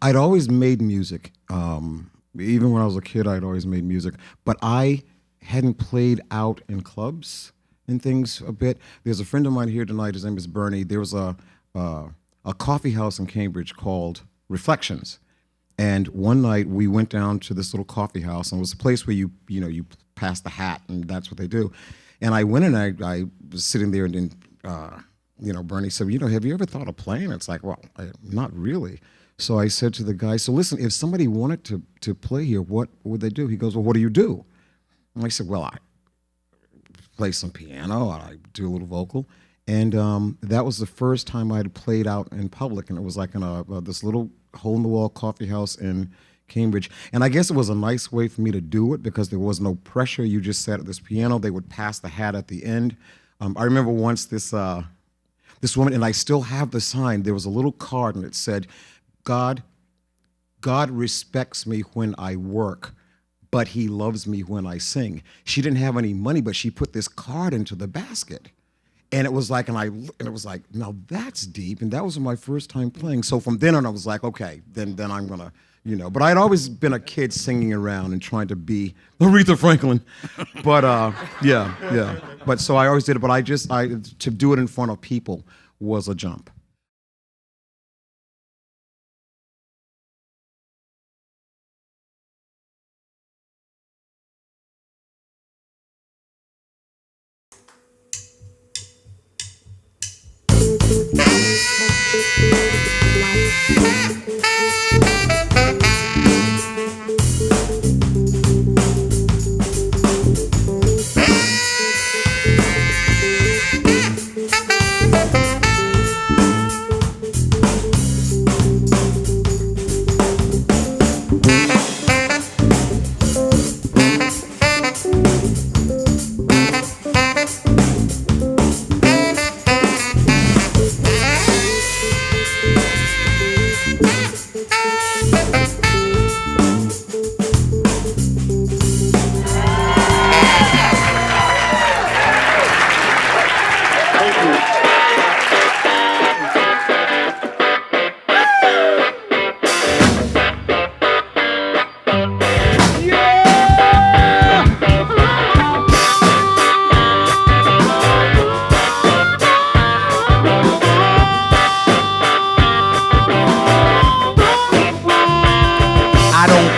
I'd always made music. Even when I was a kid, I'd always made music. But I hadn't played out in clubs and things a bit. There's a friend of mine here tonight. His name is Bernie. There was a coffee house in Cambridge called Reflections. And one night we went down to this little coffee house, and it was a place where you pass the hat, and that's what they do. And I went and I was sitting there, and then Bernie said, have you ever thought of playing? It's like, well, not really. So I said to the guy, so listen, if somebody wanted to play here, what would they do? He goes, well, what do you do? And I said, well, I play some piano, I do a little vocal. And that was the first time I'd played out in public, and it was like in this little hole-in-the-wall coffee house in Cambridge. And I guess it was a nice way for me to do it because there was no pressure. You just sat at this piano. They would pass the hat at the end. I remember once this woman, and I still have the sign, there was a little card, and it said, God respects me when I work, but he loves me when I sing. She didn't have any money, but she put this card into the basket. And it was like, now that's deep. And that was my first time playing. So from then on, I was like, okay, then I'm gonna, But I'd always been a kid singing around and trying to be Aretha Franklin. But yeah. But so I always did it. But to do it in front of people was a jump.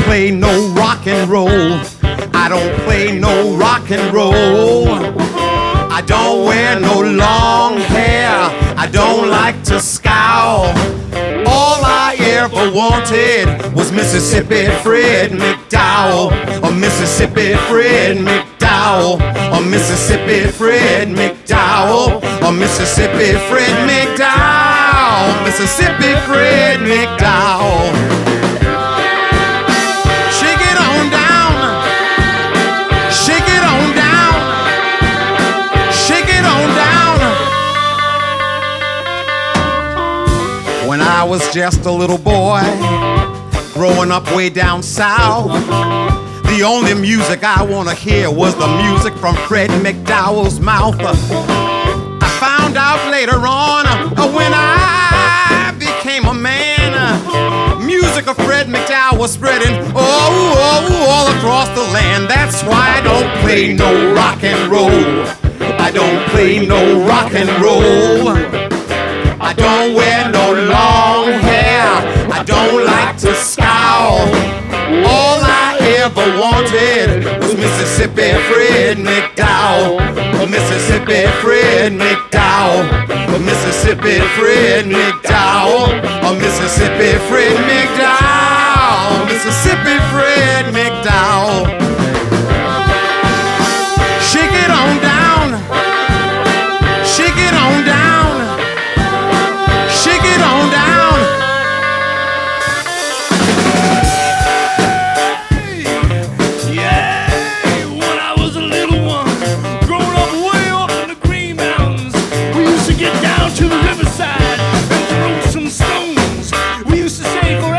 play no rock and roll. I don't play no rock and roll. I don't wear no long hair. I don't like to scowl. All I ever wanted was Mississippi Fred McDowell. Or Mississippi Fred McDowell. Or Mississippi Fred McDowell. Or Mississippi Fred McDowell. Mississippi Fred McDowell. When I was just a little boy, growing up way down south, the only music I wanna hear was the music from Fred McDowell's mouth. I found out later on, when I became a man, music of Fred McDowell was spreading all across the land. That's why I don't play no rock and roll. I don't play no rock and roll. I don't wear no long hair. I don't like to scowl. All I ever wanted was Mississippi Fred McDowell. Mississippi Fred McDowell. Mississippi Fred McDowell. Mississippi Fred McDowell. Mississippi Fred McDowell. Shake it on down. Shake it on down. Shake it on down. Yeah, when I was a little one, growing up way up in the Green Mountains, we used to get down to the riverside and throw some stones. We used to say forever.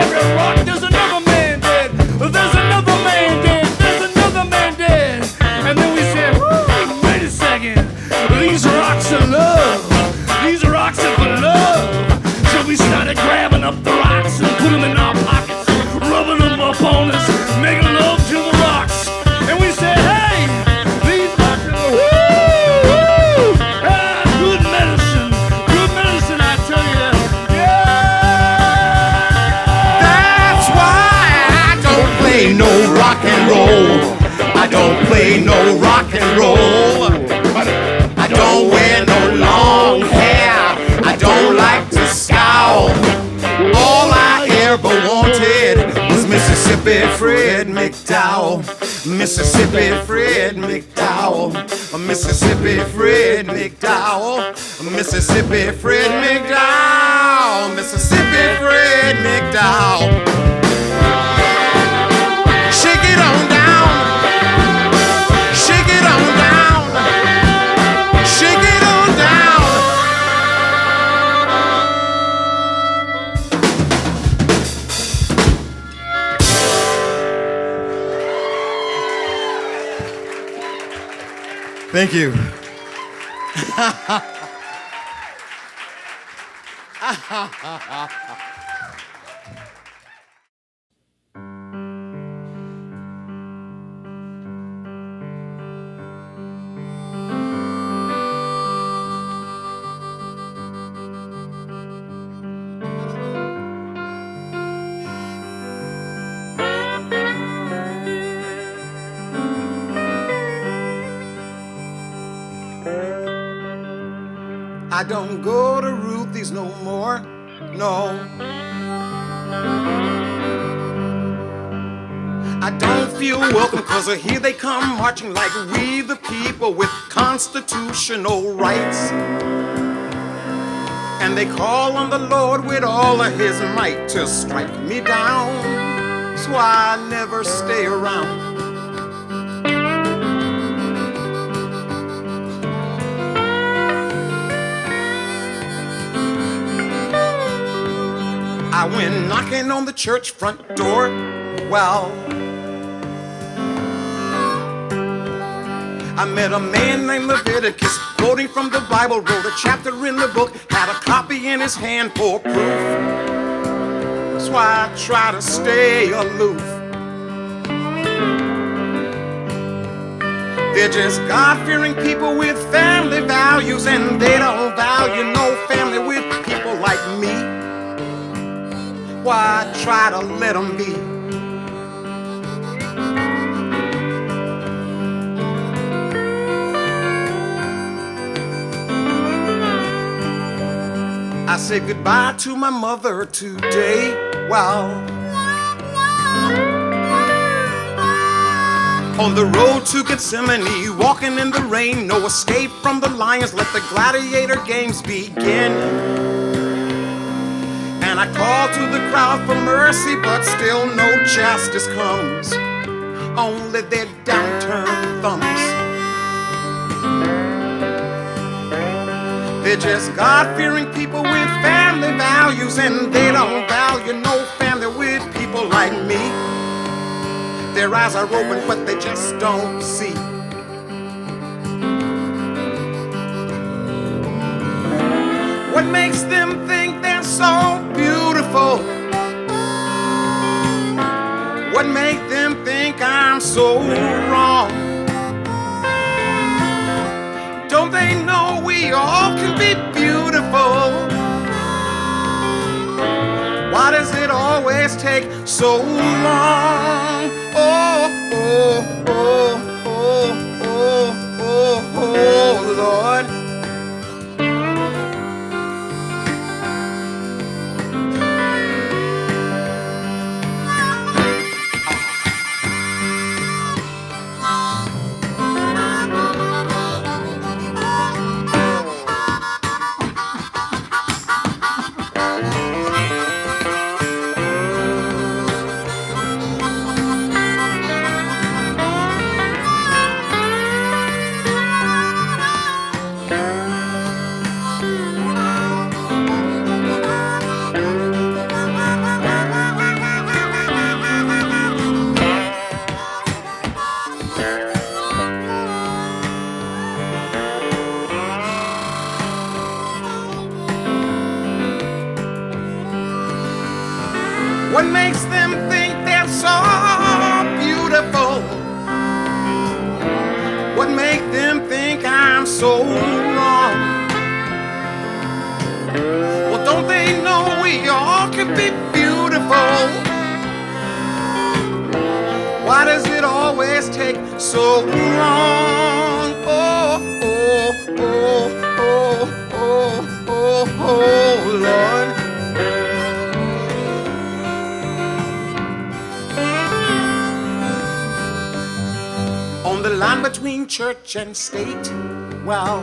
Mississippi Fred McDowell, Mississippi Fred McDowell, Mississippi Fred McDowell, Mississippi Fred McDowell. Shake it on down, shake it on down, shake it on down. Thank you. I don't go to Ruthie's no more, no. I don't feel welcome, cause here they come marching like we the people with constitutional rights. And they call on the Lord with all of his might to strike me down, so I never stay around. I went knocking on the church front door, well, I met a man named Leviticus, quoting from the Bible, wrote a chapter in the book, had a copy in his hand for proof. That's why I try to stay aloof. They're just God-fearing people with family values, and they don't value no family with people like me. Why try to let them be? I said goodbye to my mother today. Well, on the road to Gethsemane, walking in the rain, no escape from the lions, let the gladiator games begin. And I call to the crowd for mercy, but still no justice comes, only their downturned thumbs. They're just God-fearing people with family values, and they don't value no family with people like me. Their eyes are open, but they just don't see. What makes them think they're so beautiful? What makes them think I'm so wrong? Don't they know we all can be beautiful? Why does it always take so long? Oh, oh, oh, oh, oh, oh, oh, Lord. What makes them think they're so beautiful? What makes them think I'm so wrong? Well, don't they know we all can be beautiful? Why does it always take so long? Oh, oh, oh, oh, oh, oh, oh, Lord. between church and state. Well,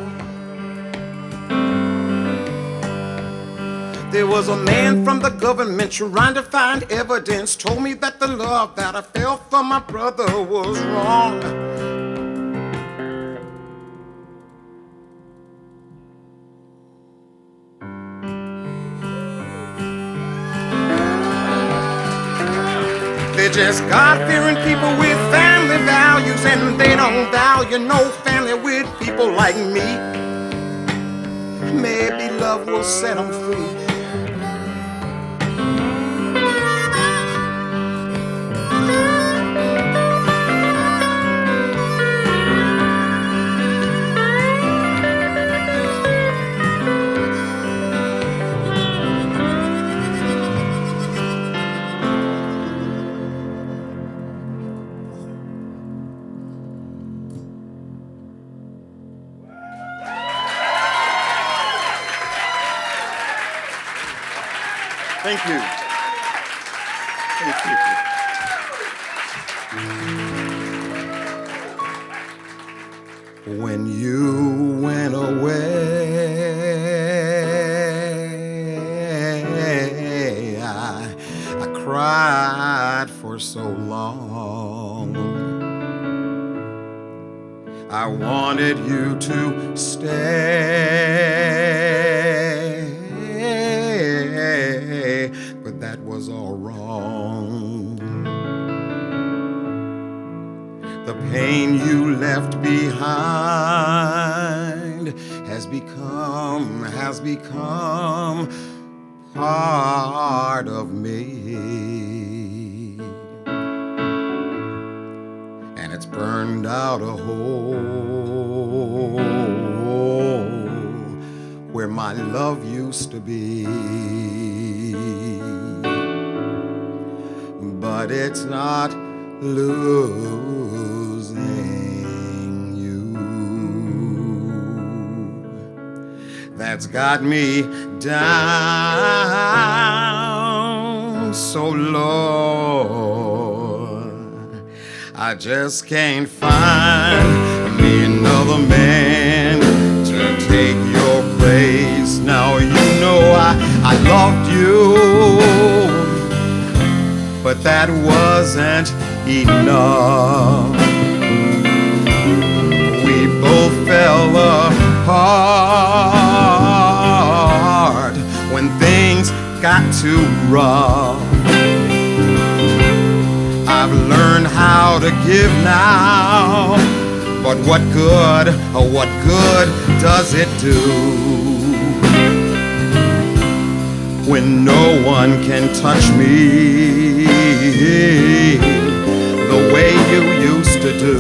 there was a man from the government trying to find evidence, told me that the love that I felt for my brother was wrong. They're just God-fearing people with family values, and they don't value no family with people like me. Maybe love will set them free. Thank you. Thank you. When you went away, I cried for so long. I wanted you to stay, but that was all wrong. The pain you left behind has become part of me, and it's burned out a hole where my love used to be. But it's not losing you that's got me down so low. I just can't find me another man to take your place. Now you know I loved you, but that wasn't enough. We both fell apart when things got too rough. I've learned how to give now, but what good does it do when no one can touch me the way you used to do?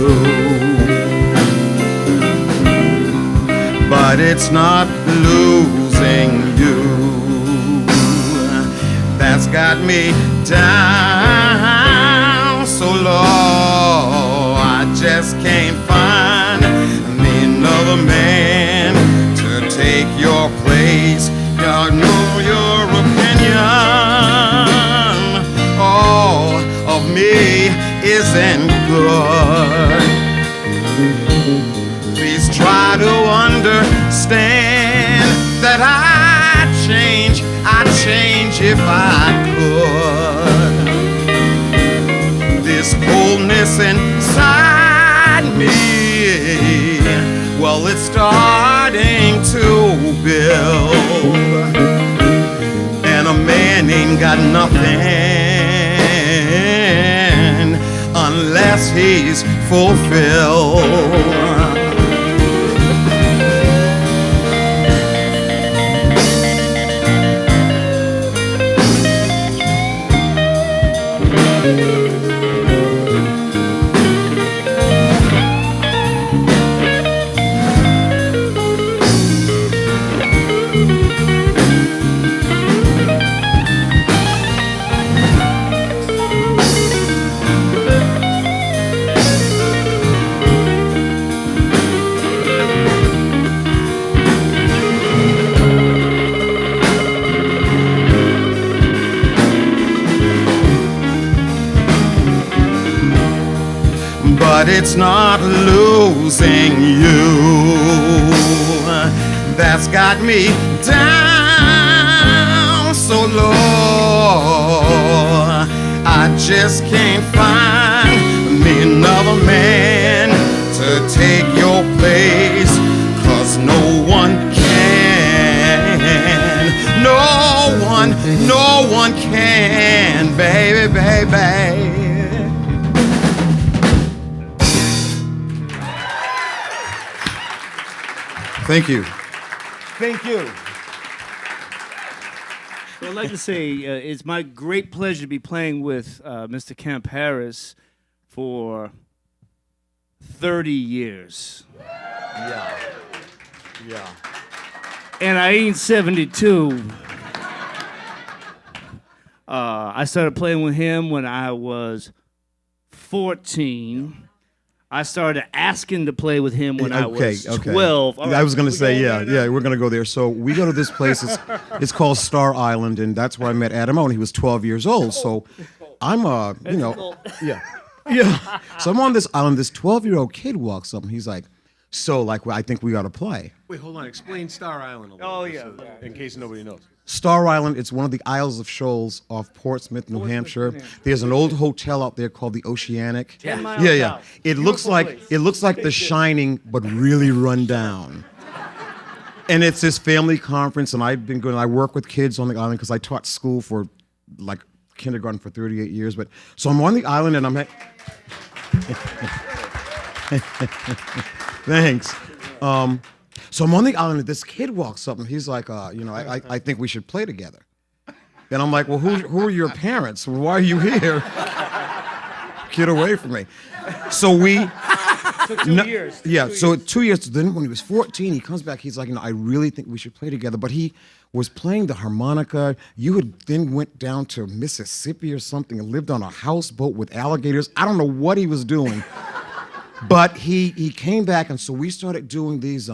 But it's not losing you that's got me down so low. I just can't find me another man to take your place. God, know your opinion all of me isn't good. Please try to understand that I'd change if I could. This coldness inside me, well, it's starting to build, and a man ain't got nothing unless he's fulfilled. but it's not losing you that's got me down so low. I just can't find me another man to take your place, 'cause no one can, no one can, baby, baby. Thank you. Thank you. Well, I'd like to say it's my great pleasure to be playing with Mr. Kemp Harris for 30 years. Yeah. And I ain't 72. I started playing with him when I was 14. I started asking to play with him when I was 12. I was going to say, we're going to go there. So we go to this place. It's called Star Island, and that's where I met Adam O. He was 12 years old. So I'm yeah. So I'm on this island. This 12-year-old kid walks up, and he's like, so, like, I think we ought to play. Wait, hold on. Explain Star Island a little bit, in case nobody knows. Star Island, it's one of the Isles of Shoals off Portsmouth, New Hampshire. There's an old hotel out there called the Oceanic. 10 miles out. It looks like The Shining, but really run down. And it's this family conference, and I've been going. I work with kids on the island because I taught school for like kindergarten for 38 years. But so I'm on the island, and I'm. Thanks. So I'm on the island, and this kid walks up, and he's like, I think we should play together. And I'm like, well, who are your parents? Why are you here? Get away from me. So we... Took 2 years. Yeah, so 2 years. Then when he was 14, he comes back, he's like, I really think we should play together. But he was playing the harmonica. You had then went down to Mississippi or something and lived on a houseboat with alligators. I don't know what he was doing. But he came back, and so we started doing these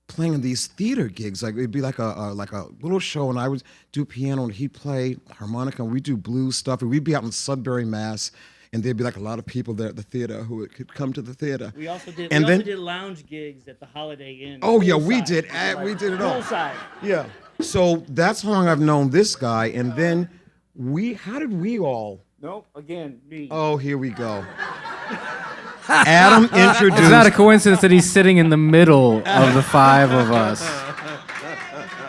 playing in these theater gigs. Like it'd be like a little show, and I would do piano, and he'd play harmonica, and we'd do blues stuff, and we'd be out in Sudbury, Mass, and there'd be like a lot of people there at the theater who could come to the theater. We also did. And we then, also did lounge gigs at the Holiday Inn. Oh yeah, we did it all. Poolside. Yeah. So that's how long I've known this guy, and then how did we all? Nope. Again, me. Oh, here we go. Adam introduced... It's not a coincidence that he's sitting in the middle of the five of us.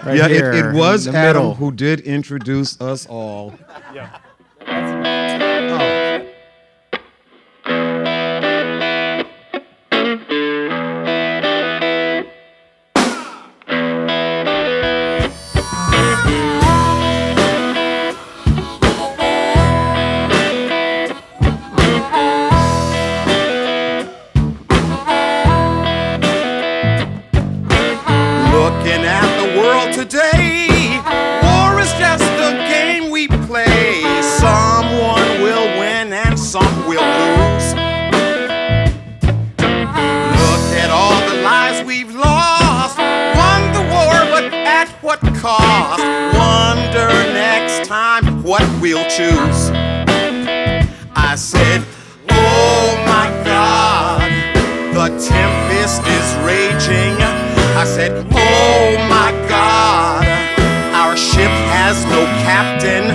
Right here, it was in the Adam middle. who did introduce us all. Yeah. Looking at the world today, war is just a game we play. Someone will win and some will lose. Look at all the lives we've lost. Won the war, but at what cost? Wonder next time what we'll choose. I said, oh my God, the tempest is raging. I said, oh my God, our ship has no captain.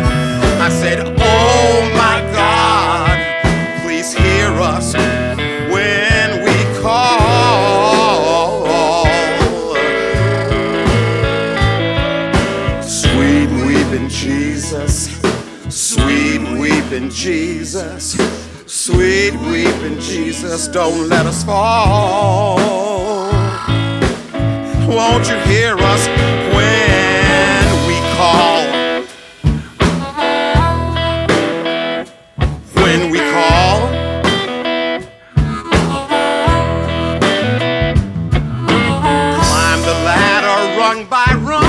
I said, oh my God, please hear us when we call. Sweet weeping Jesus, sweet weeping Jesus, sweet weeping Jesus, don't let us fall. Won't you hear us when we call? When we call? Climb the ladder rung by rung.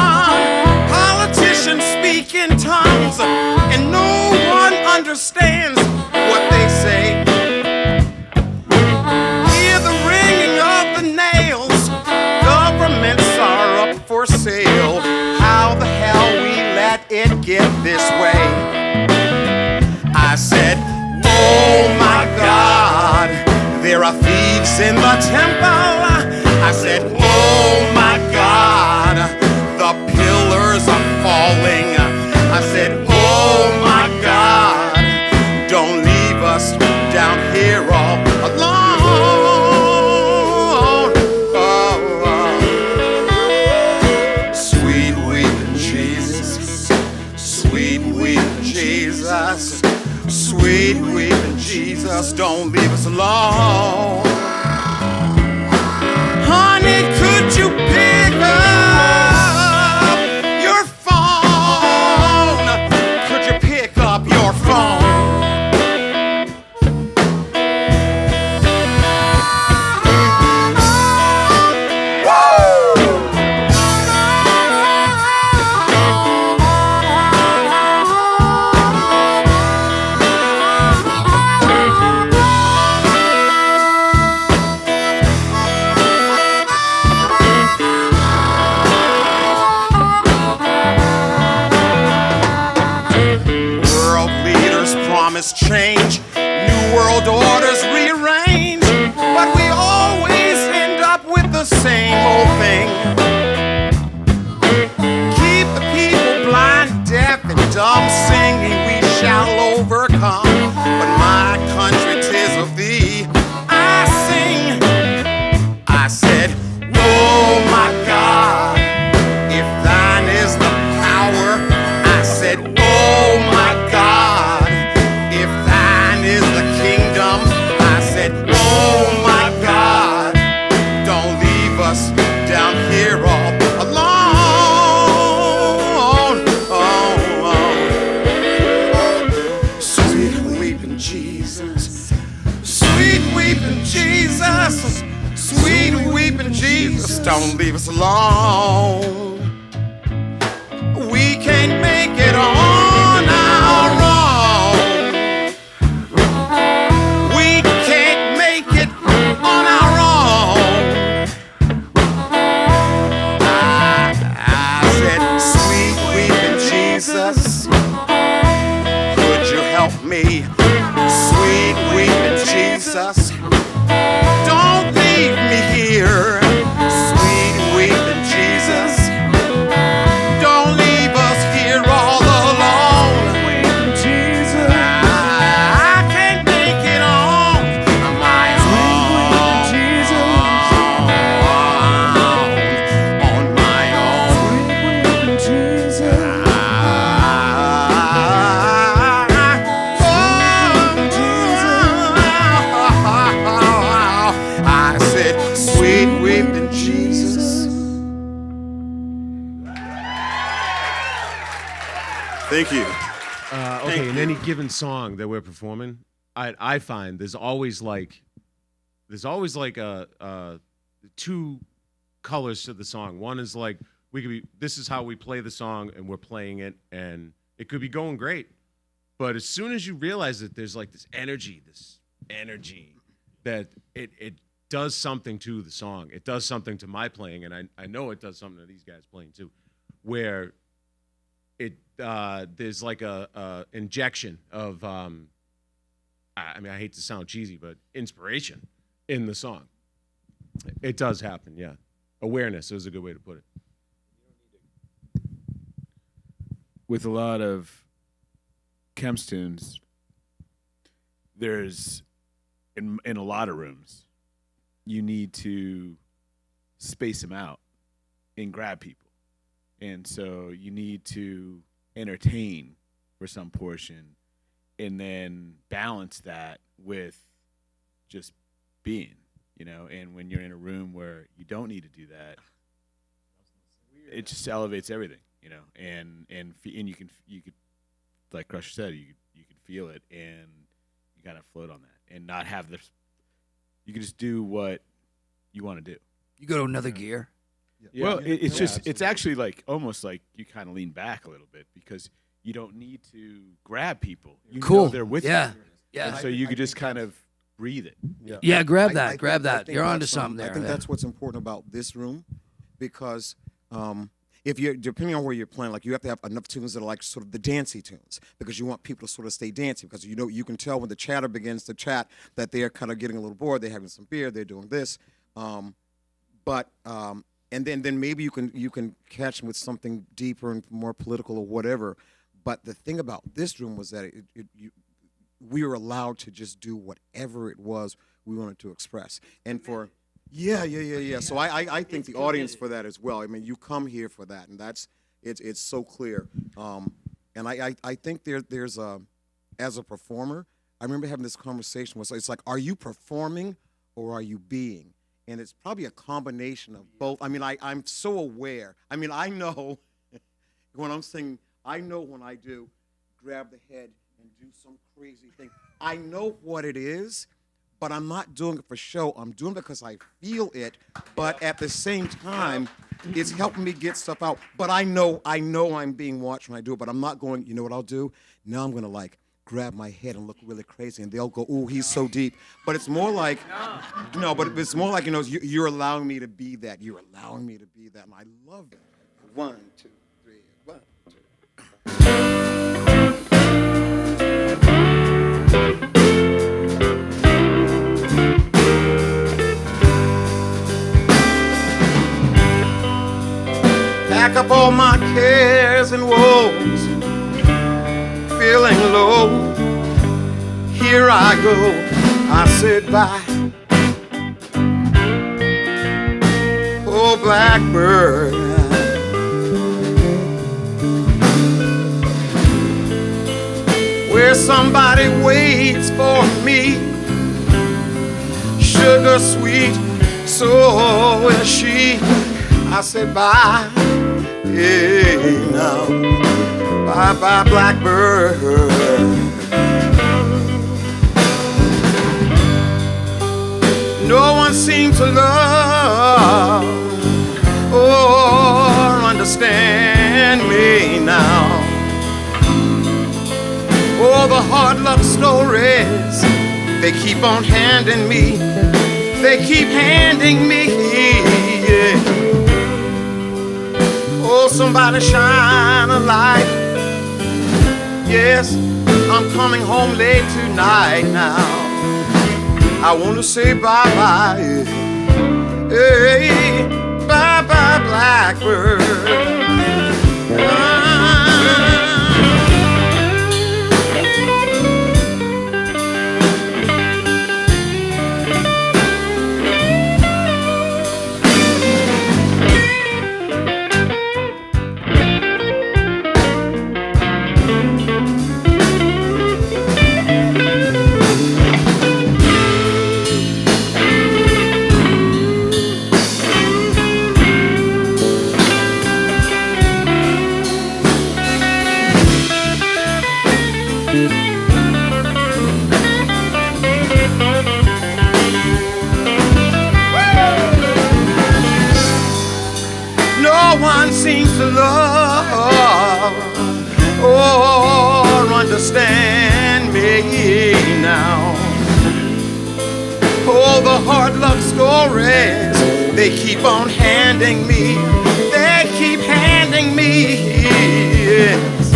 Politicians speak in tongues, and no one understands what they say. Hear the ringing of the nails. Governments are up for sale. How the hell we let it get this way? I said, oh my God, there are thieves in the temple. I said, oh my God, the pillars are falling. I said, oh my God, don't leave us down here all alone. Sweet weeping Jesus, sweet weeping Jesus, sweet weeping Jesus, don't leave us alone. Honey, could you pick up your phone? Could you pick up your phone? Change, new world orders rearrange, but we always end up with the same old thing. Keep the people blind, deaf, and dumb, singing we shall overcome. But my country, 'tis of thee I sing. I said, oh my God, if thine is the power. I said, oh my God, if thine is the kingdom. I said, oh my God, don't leave us down here all alone. Sweet weeping Jesus, sweet weeping Jesus, sweet weeping Jesus, don't leave us alone. We can't make it on our own. We can't make it on our own. I said, sweet weeping Jesus, could you help me? Sweet weeping Jesus, don't leave me here. Sweet weeping Jesus, don't leave us here all alone. Jesus, I can't make it on my own. Jesus, on my own. Jesus, I said, sweet weeping Jesus. Thank you. Okay, in any given song that we're performing, I find there's always like two colors to the song. One is like this is how we play the song and we're playing it and it could be going great. But as soon as you realize that there's like this energy that it does something to the song. It does something to my playing, and I know it does something to these guys playing too, where there's like a injection of I hate to sound cheesy, but inspiration in the song. It does happen, yeah. Awareness is a good way to put it. With a lot of Kemp's tunes, there's in a lot of rooms, you need to space them out and grab people, and so you need to entertain for some portion, and then balance that with just being, and when you're in a room where you don't need to do that, it just elevates everything, and you could, like Crusher said, you could feel it, and you kind of float on that and not have this. You can just do what you want to do. You go to another gear. Yeah. Well, it's actually like almost like you kind of lean back a little bit because you don't need to grab people. You know they're with you. Yeah. And so you could just kind of breathe it. Yeah, grab that. You're onto something there. I think that's what's important about this room because if you're depending on where you're playing, like you have to have enough tunes that are like sort of the dancey tunes because you want people to sort of stay dancey because you can tell when the chatter begins to chat that they're kind of getting a little bored, they're having some beer, they're doing this, and then maybe you can catch them with something deeper and more political or whatever. But the thing about this room was that we were allowed to just do whatever it was we wanted to express. And for yeah. So I think the audience for that as well. I mean, you come here for that, and it's so clear. And I think there's as a performer, I remember having this conversation where it's like, are you performing or are you being? And it's probably a combination of both. I mean, I'm so aware. I mean, I know when I'm singing, I know when I do grab the head and do some crazy thing. I know what it is, but I'm not doing it for show. I'm doing it because I feel it, but at the same time, it's helping me get stuff out. But I know I'm being watched when I do it, but I'm not going, you know what I'll do? Now I'm going to like grab my head and look really crazy, and they'll go, "Ooh, he's so deep." But it's more like, but it's more like, you're allowing me to be that. You're allowing me to be that, and I love it. 1, 2, 3, 1, 2. Pack up all my cares and woes, feeling low. Here I go, I said bye. Oh, blackbird, where somebody waits for me, sugar sweet, so is she. I said bye, yeah, now, bye-bye, blackbird. No one seems to love or understand me now. Oh, the hard luck stories, they keep on handing me. They keep handing me, yeah. Oh, somebody shine a light. Yes, I'm coming home late tonight now. I want to say bye-bye, yeah. Hey, bye-bye, blackbird. Seems to love or understand me now. Oh, the hard luck stories, they keep on handing me. They keep handing me, yes.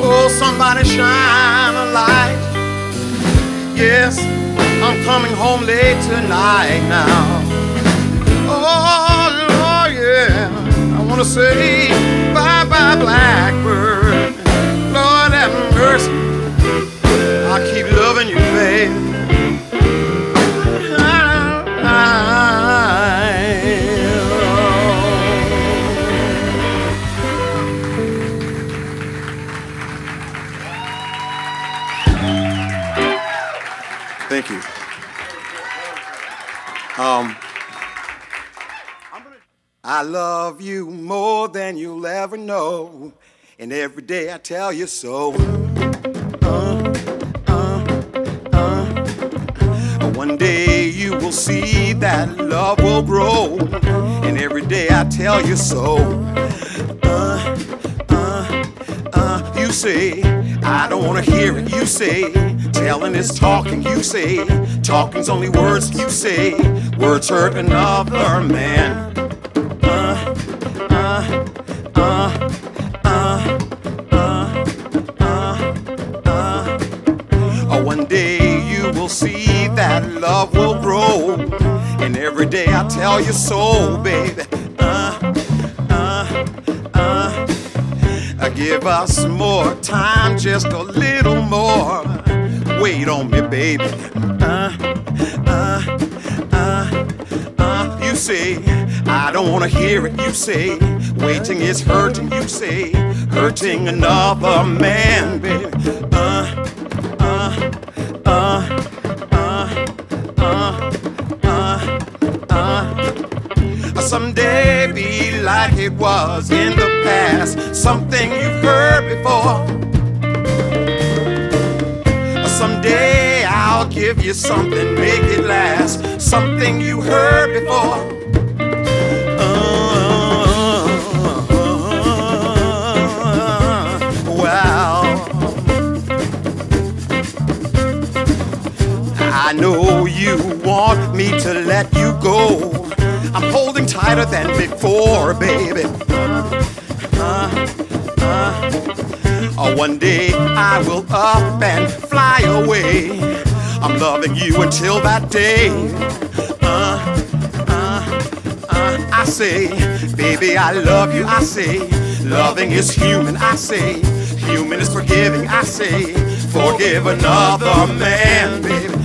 Oh, somebody shine a light. Yes, I'm coming home late tonight now. Oh, yeah, I want to say bye-bye, blackbird. Lord have mercy, I keep loving you, babe. Thank you. I love you more than you'll ever know, and every day I tell you so. One day you will see that love will grow, and every day I tell you so. You say, I don't want to hear it. You say, telling is talking. You say, talking's only words. You say, words hurt another man. One day you will see that love will grow, and every day I tell you so, baby. Give us more time, just a little more. Wait on me, baby. You say, I don't wanna hear it. You say, waiting is hurting. You say, hurting another man, baby. Someday be like it was in the past, something you've heard before. Someday I'll give you something, make it last, something you heard before. Well, I know you want me to let you go. I'm holding tighter than before, baby. One day I will up and fly away. I'm loving you until that day. I say, baby, I love you. I say, loving is human. I say, human is forgiving. I say, forgive another man, baby.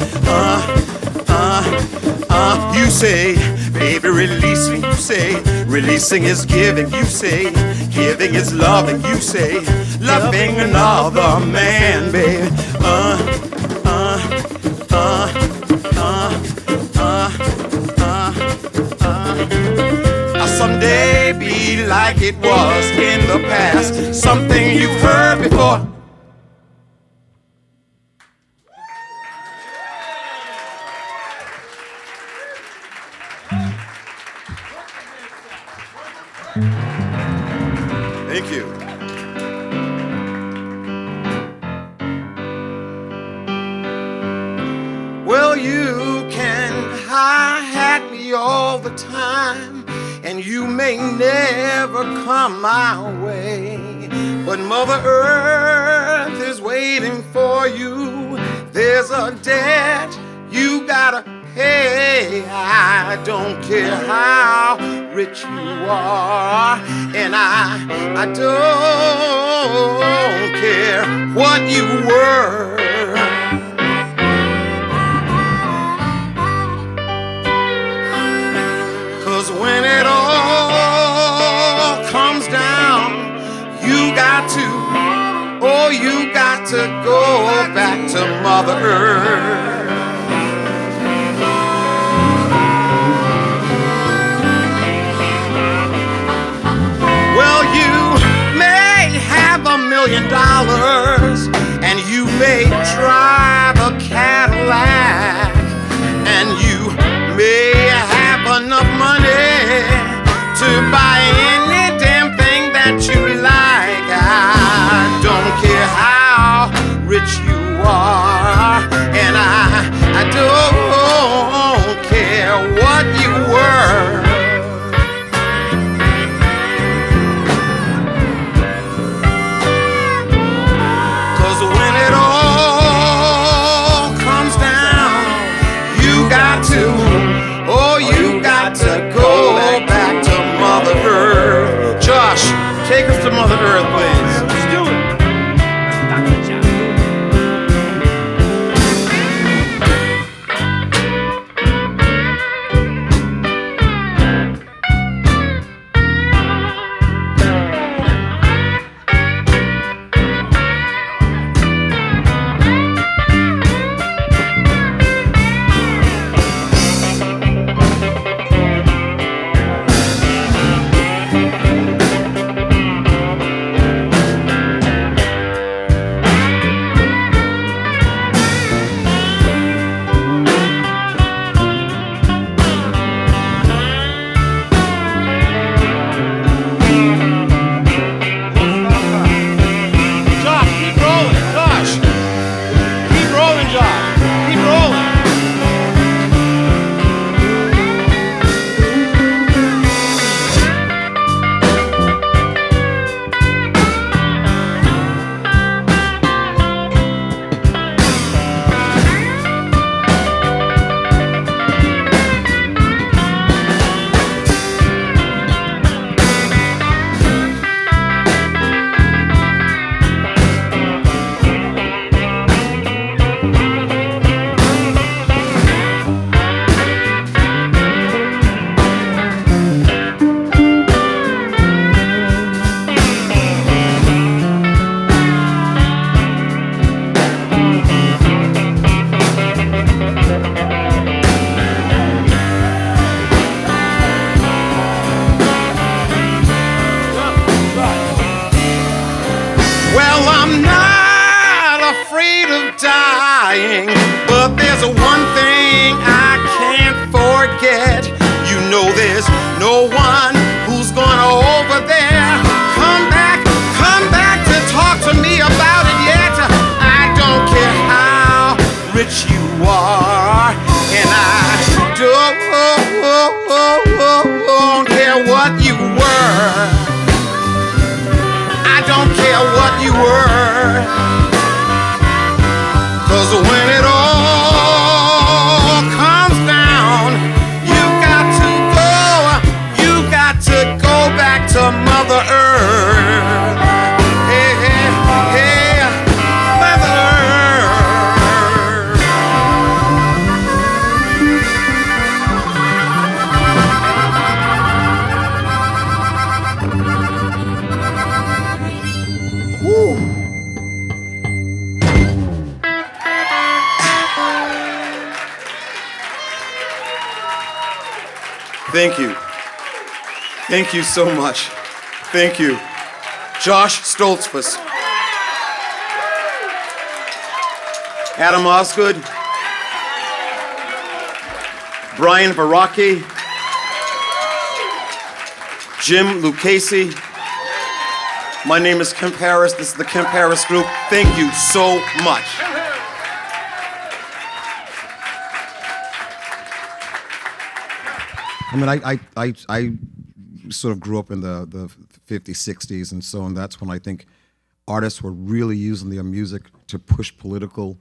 You say, baby, release me. You say, releasing is giving. You say, giving is loving. You say, loving another man, baby. Someday be like it was in the past, something you've heard before. Thank you. Well, you can hi-hat me all the time, and you may never come my way, but Mother Earth is waiting for you. There's a debt you gotta pay. I don't care how rich you are, and I don't care what you were. 'Cause when it all comes down, you got to go back to Mother Earth. Well, you may have $1 million, and you may drive a Cadillac, and you may have enough money to buy any damn thing that you like. I don't care how rich you are, and I don't care what you were. 'Cause when it all comes down, you got to go back to Mother Earth. Josh, take us to Mother Earth, please. Let's do it. Dr. John. ring. But there's one thing I can't forget. You know there's no one who's gonna over there come back to talk to me about it yet. I don't care how rich you are, and I don't care what you were. I don't care what you were. 'Cause when it all comes down, you got to go back to Mother Earth. Hey, hey, hey, Mother Earth. Woo. Thank you. Thank you so much. Thank you. Josh Stoltzfus. Adam Osgood. Brian Verocchi. Jim Lucchese. My name is Kemp Harris. This is the Kemp Harris Group. Thank you so much. I mean, I sort of grew up in the 50s, 60s, and so on. That's when I think artists were really using their music to push political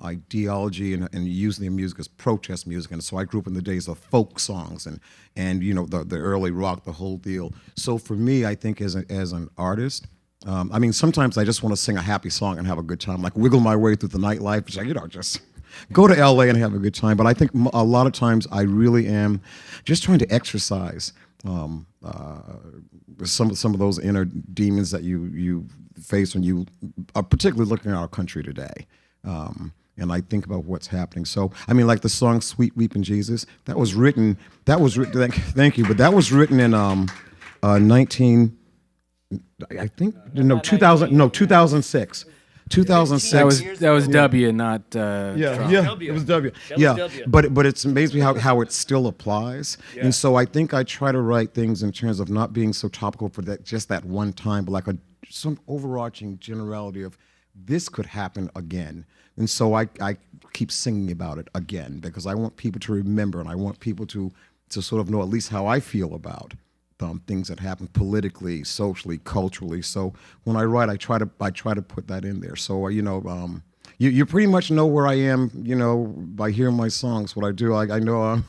ideology and using their music as protest music. And so I grew up in the days of folk songs and you know, the early rock, the whole deal. So for me, I think as an artist, I mean, sometimes I just want to sing a happy song and have a good time, like wiggle my way through the nightlife, just, you know, just go to LA and have a good time. But I think a lot of times I really am just trying to exercise some of those inner demons that you face when you are particularly looking at our country today. And I think about what's happening. So, I mean, like the song "Sweet Weeping Jesus," that was written. Thank you, but that was written in 2006. 2006. That was W, not Yeah, W. it was W. That was Yeah, W. but it's amazing how it still applies. And so I think I try to write things in terms of not being so topical for that one time, but like some overarching generality of this could happen again. And so I keep singing about it again because I want people to remember, and I want people to sort of know at least how I feel about things that happen politically, socially, culturally. So when I write, I try to put that in there. So you know, you pretty much know where I am, you know, by hearing my songs. What I do, I know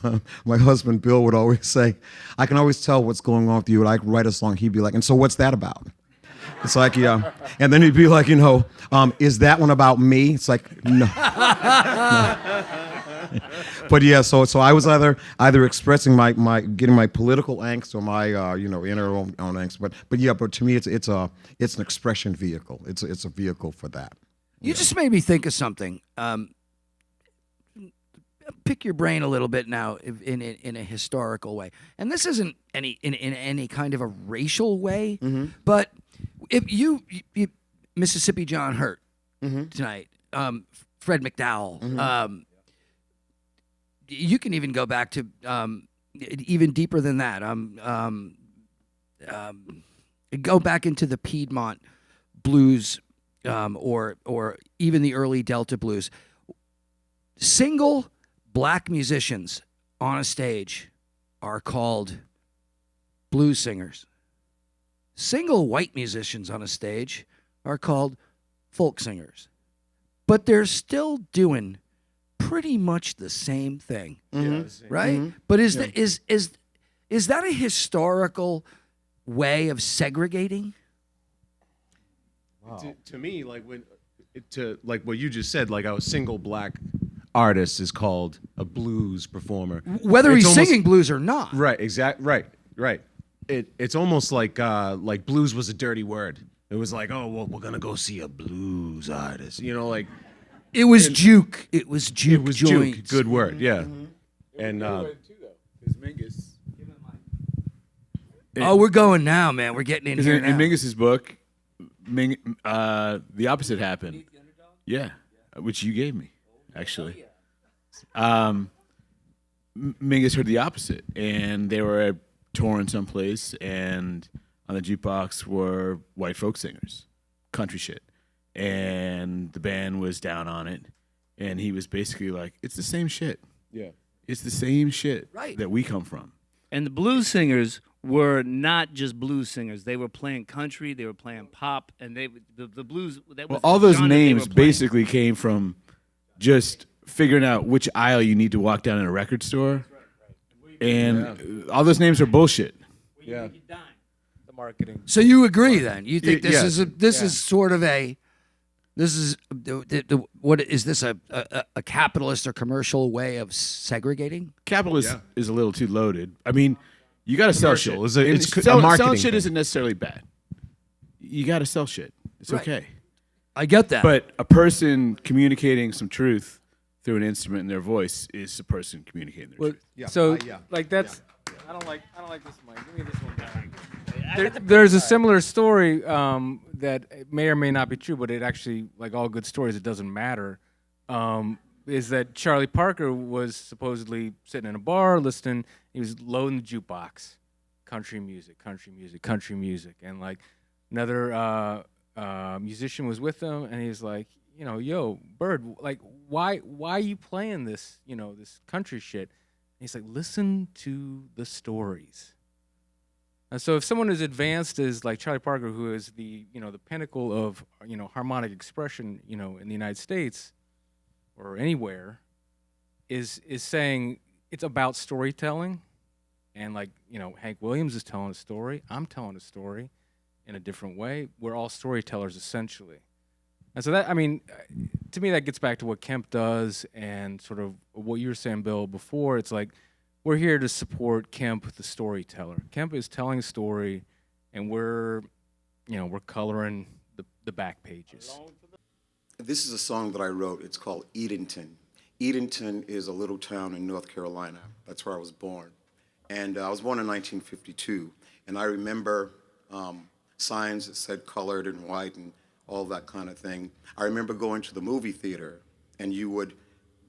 my husband Bill would always say, I can always tell what's going on with you. And I write a song, he'd be like, and so what's that about? It's like, yeah, and then he'd be like, you know, is that one about me? It's like, no. But yeah, so I was either expressing my getting my political angst or my you know, inner own angst. But to me it's an expression vehicle. It's a vehicle for that. You just made me think of something. Pick your brain a little bit now in a historical way, and this isn't in any kind of a racial way, but if you Mississippi John Hurt tonight, Fred McDowell. You can even go back to even deeper than that. Go back into the Piedmont blues, or even the early Delta blues. Single black musicians on a stage are called blues singers. Single white musicians on a stage are called folk singers. But they're still doing pretty much the same thing, right? But is that a historical way of segregating? Wow. To me, like like what you just said, like a single black artist is called a blues performer, whether he's singing blues or not. Right. Right. It's almost like blues was a dirty word. It was like, oh well, we're gonna go see a blues artist, you know, like. It was juke. It was juke. It was joints. juke. Good word, yeah. And oh, we're going now, man. We're getting in here now. In Mingus's book, the opposite happened. Yeah, which you gave me. actually. Mingus heard the opposite, and they were touring someplace, and on the jukebox were white folk singers, country shit, and the band was down on it, and he was basically like, "It's the same shit. Yeah. It's the same shit Right. that we come from." And the blues singers were not just blues singers. They were playing country, they were playing pop, and the blues. That Well, was all the those genre they names were playing. basically came from just figuring out which aisle you need to walk down in a record store, and all those names are bullshit. Yeah. The marketing. So you agree then? You think Yeah. this is sort of a this is what is this a capitalist or commercial way of segregating? Capitalist is a little too loaded. I mean, you got to sell shit. Commercial. And It's a selling marketing shit thing. isn't necessarily bad. You got to sell shit. It's Right. okay. I get that. But a person communicating some truth through an instrument in their voice is a person communicating their Well, truth. so like that's I don't like this mic. Give me this one back. There's a similar story that may or may not be true, but it actually, like all good stories, it doesn't matter. Is that Charlie Parker was supposedly sitting in a bar listening. He was loading the jukebox, country music, and like another musician was with him, and he's like, yo, Bird, like, why are you playing this, this country shit? And he's like, listen to the stories. And so if someone as advanced as like Charlie Parker, who is the pinnacle of harmonic expression, in the United States or anywhere, is saying it's about storytelling, and like Hank Williams is telling a story, I'm telling a story in a different way. We're all storytellers essentially. And so that, I mean, to me, that gets back to what Kemp does and sort of what you were saying, Bill, before. It's like we're here to support Kemp, the storyteller. Kemp is telling a story, and we're coloring the back pages. This is a song that I wrote. It's called Edenton. Edenton is a little town in North Carolina. That's where I was born. And I was born in 1952. And I remember signs that said colored and white and all that kind of thing. I remember going to the movie theater, and you would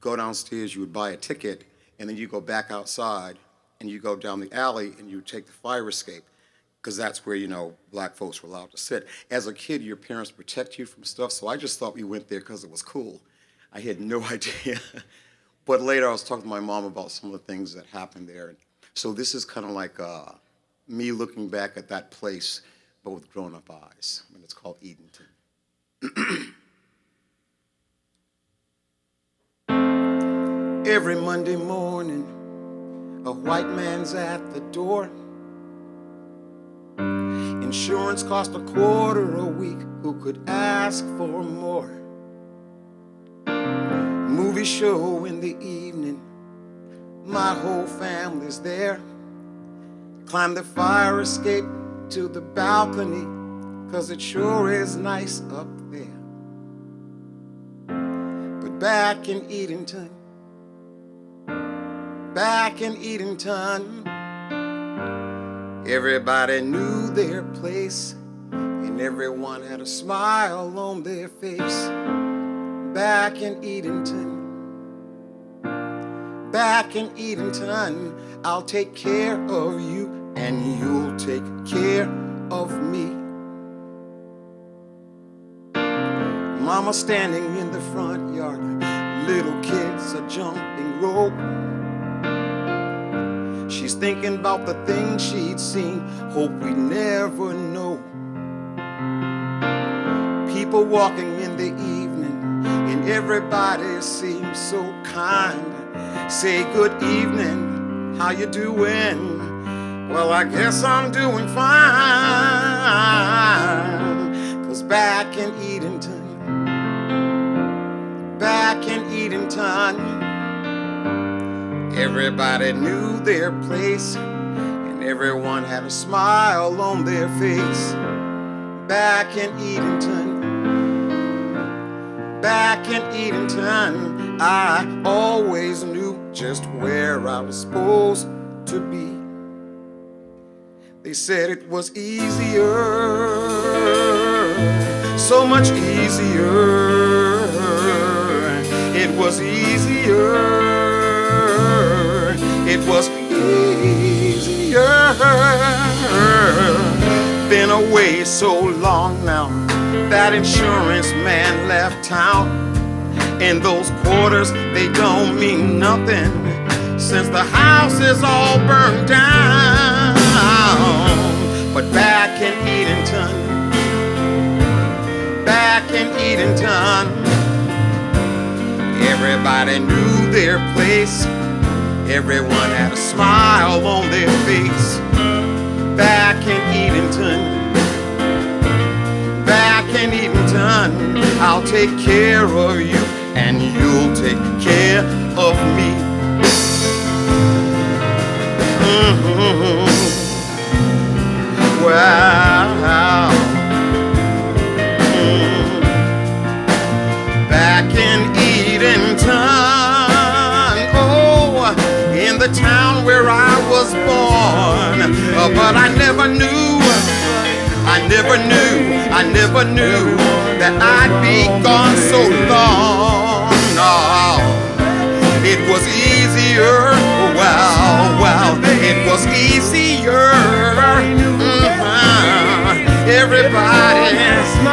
go downstairs, you would buy a ticket, and then you go back outside, and you go down the alley, and you take the fire escape, because that's where, black folks were allowed to sit. As a kid, your parents protect you from stuff, so I just thought we went there because it was cool. I had no idea. But later, I was talking to my mom about some of the things that happened there. So this is kind of like me looking back at that place, but with grown-up eyes, and it's called Edenton. Every Monday morning, a white man's at the door. Insurance cost $25 a week. Who could ask for more? Movie show in the evening. My whole family's there. Climb the fire escape to the balcony, 'cause it sure is nice up there. But back in Edenton, everybody knew their place, and everyone had a smile on their face. Back in Edenton, I'll take care of you, and you'll take care of me. Mama standing in the front yard, little kids are jumping rope. She's thinking about the things she'd seen, hope we never know. People walking in the evening, and everybody seems so kind. Say good evening, how you doing? Well, I guess I'm doing fine. 'Cause back in Edenton, everybody knew their place, and everyone had a smile on their face. Back in Edenton, I always knew just where I was supposed to be. They said it was easier, so much easier. It was was easier. It was easier. Been away so long now, that insurance man left town. And those quarters, they don't mean nothing, since the house is all burned down. But back in Edenton, everybody knew their place. Everyone had a smile on their face. Back in Edenton, I'll take care of you and you'll take care of me. Wow. Back in Edenton, oh, in the town where I was born. But I never knew that I'd be gone so long. No, it was easier. Well, it was easier.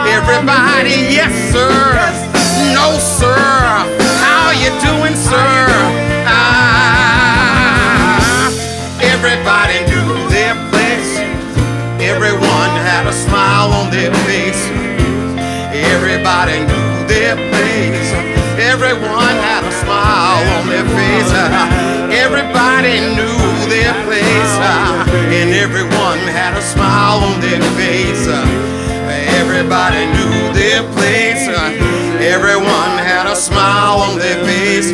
Everybody, yes sir, no sir, how you doing sir? Everybody knew their place. Everyone had a smile on their face. Everybody knew their place. Everyone had a smile on their face. Everybody knew their place. And everyone had a smile on their face. Everybody knew their place. Everyone had a smile on their face.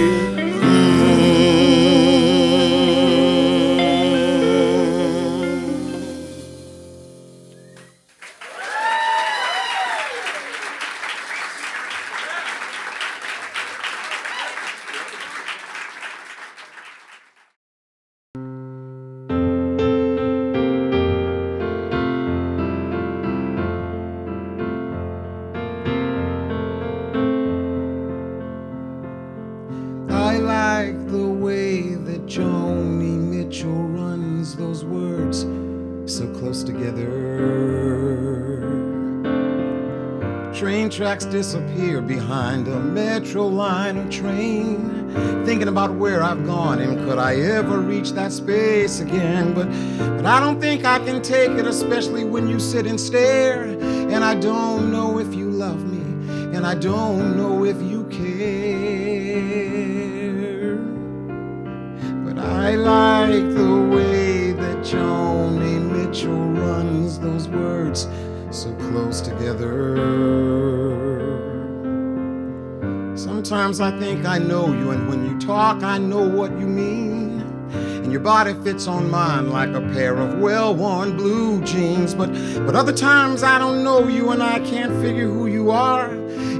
I like the way that Joni Mitchell runs those words so close together. Train tracks disappear behind a metro line or train. Thinking about where I've gone and could I ever reach that space again. But I don't think I can take it, especially when you sit and stare. And I don't know if you love me, and I don't know if you care. But I like the way that Joni Mitchell runs those words so close together. Sometimes I think I know you, and when you talk, I know what you mean. And your body fits on mine like a pair of well-worn blue jeans. But other times I don't know you, and I can't figure who you are.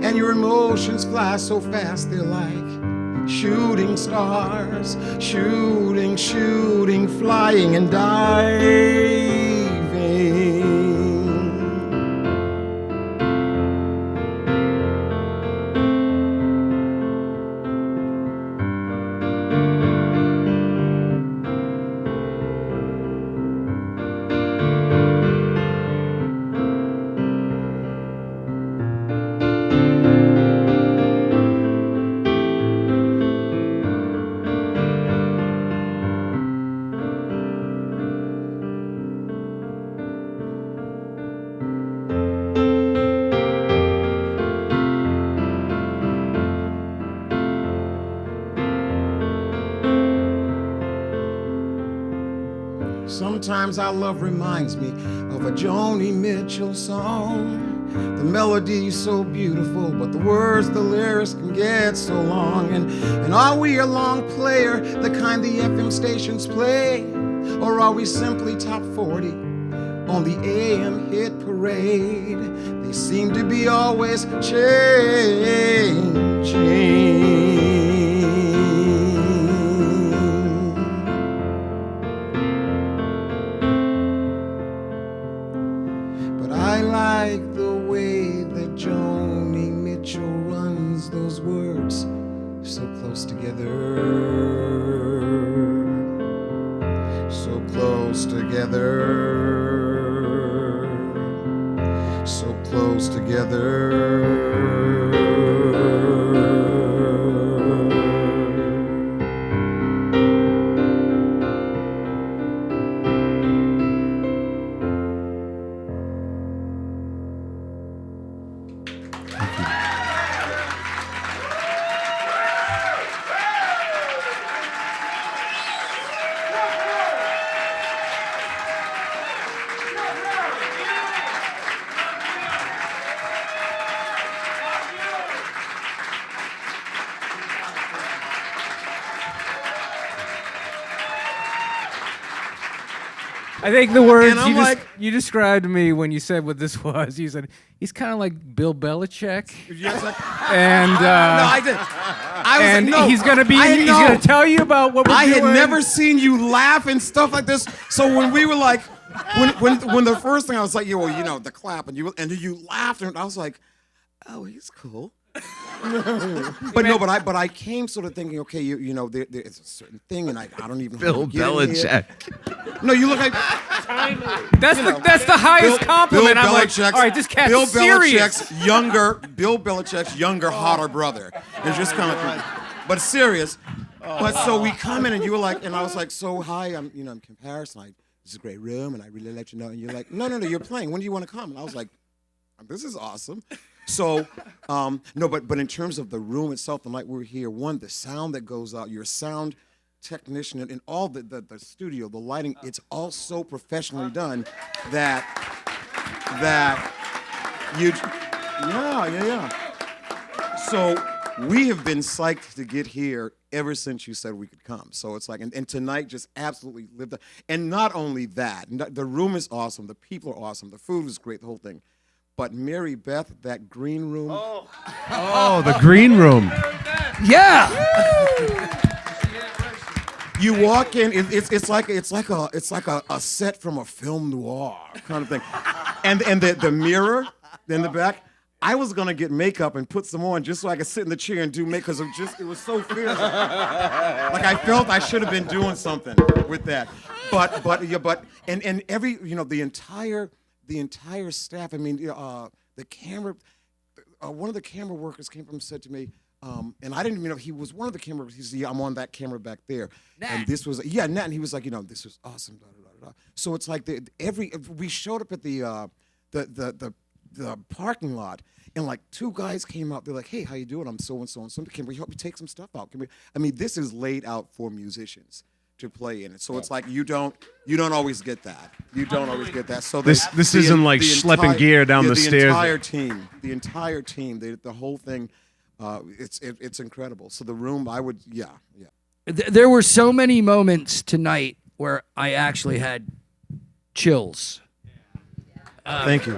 And your emotions fly so fast, they're like shooting stars. Shooting, shooting, flying and diving. Sometimes our love reminds me of a Joni Mitchell song. The melody's so beautiful, but the words, the lyrics can get so long. And are we a long player, the kind the FM stations play? Or are we simply top 40 on the AM hit parade? They seem to be always changing. I like the way that Joni Mitchell runs those words so close together, so close together, so close together. I think the words And I'm you described to me when you said what this was. You said he's kind of like Bill Belichick, and No, I did. I was and like, no, he's gonna be. I He's know. gonna tell you about what we're I doing. had never seen you laugh and stuff like this. So when we were like, when the first thing I was like, yeah, well, you know, the clap, and you laughed, and I was like, oh, he's cool. But no, but I came sort of thinking, okay, you know, there's a certain thing, and I don't even know Bill how to get in here. Belichick. No, you look like That's the highest compliment. Bill I'm like, Belichick's, all right, this cat's Bill serious. Belichick's younger, hotter brother. It's just kind of, but serious. But so we come in, and you were like, and I was like, so hi, I'm Kemp Harris, and this is a great room, and I really let you know. And you're like, no, you're playing. When do you want to come? And I was like, this is awesome. So, no, but in terms of the room itself, the night we were here, one, the sound that goes out, your sound technician, and all the studio, the lighting, it's all so professionally done that you, yeah. So we have been psyched to get here ever since you said we could come. So it's like, and tonight just absolutely lived up. And not only that, the room is awesome, the people are awesome, the food is great, the whole thing. But Mary Beth, that green room. Oh, the green room. Yeah. You walk in, it's like a set from a film noir kind of thing, and the mirror in the back. I was gonna get makeup and put some on just so I could sit in the chair and do makeup because it was so fierce. Like I felt I should have been doing something with that, but and every the entire staff. I mean, the camera. One of the camera workers came from and said to me, and I didn't even know he was one of the camera workers. He said, "Yeah, I'm on that camera back there." Nat. And this was Nat, and he was like, this was awesome. Da, da, da, da. So it's like we showed up at the parking lot, and like two guys came out. They're like, "Hey, how you doing? I'm so and so and so. Can we help you take some stuff out? I mean, this is laid out for musicians to play in it. So it's like you don't always get that. You don't always get that. So This isn't like schlepping gear down the stairs. The entire team, the whole thing, it's incredible. So the room, yeah. There were so many moments tonight where I actually had chills. Thank you.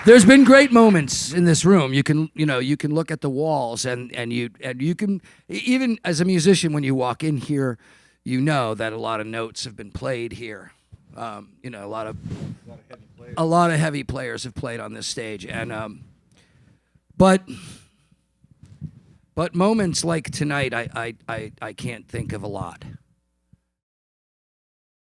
There's been great moments in this room. You can look at the walls and you can, even as a musician, when you walk in here, you know that a lot of notes have been played here. A lot of heavy players have played on this stage, and but moments like tonight, I can't think of a lot.